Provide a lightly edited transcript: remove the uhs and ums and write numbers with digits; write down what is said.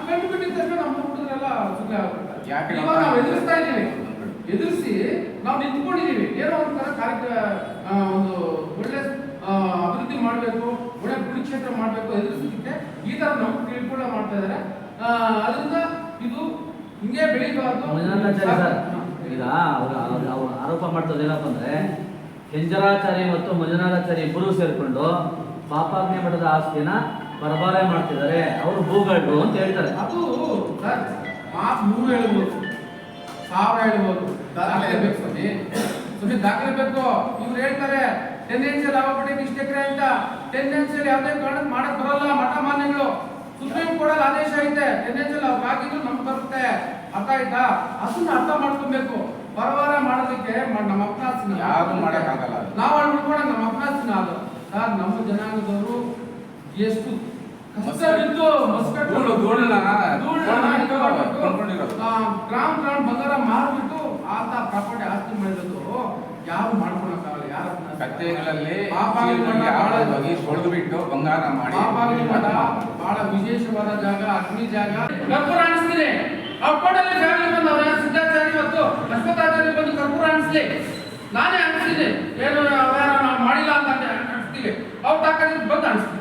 ಕಂಡು ಬಿಟ್ಟಿದ ತಕ್ಷಣ ನಮ್ಮ ಹುಡುಗರೆಲ್ಲ ಸುಮ್ಮನೆ ಆಗ್ಬಿಡ್ತಾರೆ. ಯಾಕೆ ಇವಾಗ ನಾವು ಎದುರಿಸ್ತಾ ಇದ್ದೀವಿ, ಎದುರಿಸಿ ನಾವು ನಿಂತ್ಕೊಂಡಿದ್ದೀವಿ. ಏನೋ ಒಂಥರ ಒಂದು ಒಳ್ಳೆ ಅಭಿವೃದ್ಧಿ ಮಾಡಬೇಕು, ಒಳ್ಳೆ ಕುರುಕ್ಷೇತ್ರ ಮಾಡಬೇಕು ಎದುರಿಸಲಿಕ್ಕೆ ಈ ತರ ನಮ್ಗೆ ತಿಳ್ಕೊಳ್ಳೋ ಮಾಡ್ತಾ ಇದ್ದಾರೆ. ಅದರಿಂದ ಇದು ಹಿಂಗೆ ಬೆಳೀಬಾರ್ದು. ಈಗ ಅವ್ರು ಆರೋಪ ಮಾಡ್ತದೆ ಏನಪ್ಪ ಅಂದ್ರೆ, ಕೆಂಜರಾಚಾರಿ ಮತ್ತು ಮಂಜುನಾಥಾಚಾರಿ ಇಬ್ಬರು ಸೇರ್ಕೊಂಡು ಪಾಪಾಗ್ನಿ ಮಠದ ಆಸ್ತಿನ ಬರಬಾರೆ ಮಾಡ್ತಿದ್ದಾರೆ, ಅವರು ಭೂಗಳ್ರು ಅಂತ ಹೇಳ್ತಾರೆ. ಅದು ಸರ್ ಮಾತು 100 ಹೇಳ್ಬೋದು, 1000 ಹೇಳ್ಬೋದು, ದಾಖಲೆ ಬೇಕು ಸ್ವಾಮಿ, ಸುಮ್ಮನೆ ದಾಖಲೆ ಬೇಕು. ಇವ್ರು ಹೇಳ್ತಾರೆ ಟೆಂಡೆನ್ಸಿಯಲ್ ಆಗಬಿಟ್ಟು ಇಷ್ಟು ಎಕರೆ ಅಂತ. ಟೆಂಡೆನ್ಸಿಯಲ್ ಯಾವುದೇ ಕಾರಣಕ್ಕೆ ಮಾಡಕ್ ಬರಲ್ಲ. ಮಠ ಮಾನ್ಯಗಳು ಸುಪ್ರೀಂ ಕೋರ್ಟ್ ಆದೇಶ ಐತೆ, ಟೆಂಡೆನ್ಸಿಯಲ್ ಅವ್ರು ಆಗಿದ್ದು ನಮ್ಗೆ ಬರುತ್ತೆ. ಅರ್ಥ ಆಯ್ತಾ? ಅದನ್ನ ಅರ್ಥ ಮಾಡ್ಕೊಬೇಕು. ಬರವಾರ ಮಾಡೋದಕ್ಕೆ ನಮ್ಮ ಅಭ್ಯಾಸನ ಯಾರು ಮಾಡಕ್ಕಾಗಲ್ಲ. ನಾವು ಅನ್ಕೊಂಡಾಗ ನಮ್ಮ ಅಭ್ಯಾಸನ ಅದು ಸರ್. ನಮ್ಮ ಜನಾಂಗದವರು ಎಷ್ಟು ಕಷ್ಟ ಬಿದ್ದು ಗ್ರಾಮ್ ಬಂಗಾರ ಮಾರ್ಬಿಟ್ಟು ಆತ ಪ್ರಾಪರ್ಟಿ ಆಸ್ತಿ ಮಾಡಿರೋದು ಯಾರು ಮಾಡ್ಕೊಳಕ್ಕಾಗಲ್ಲ. ಯಾರ ಕತ್ತೆಗಳಲ್ಲಿ ತೊಳೆದು ಬಿಟ್ಟು ಬಂಗಾರ ಮಾಡಿ ಬಹಳ ವಿಶೇಷವಾದ ಜಾಗ, ಅಗ್ನಿ ಜಾಗ. ಕರ್ಪೂರ ಅನಿಸ್ತೀನಿ ಅಪ್ಪಡಲ್ಲಿ ಫ್ಯಾಮಿಲಿ ಬಂದವ್ರೆ, ಸಿದ್ಧಾಚಾರ್ಯ ಮತ್ತು ಅಶ್ವತ್ಥಾಚಾರ್ಯ ಬಂದು ಕರ್ಪೂರ ಅನಿಸ್ಲಿ. ನಾನೇ ಅನಿಸ್ತೀನಿ, ಏನು ನಾವು ಮಾಡಿಲ್ಲ ಅಂತ ಅನಿಸ್ತೀವಿ. ಅವ್ರು ತಾಕತ್ತಿದ್ದು ಬಂದು ಅನಿಸ್ತೀವಿ.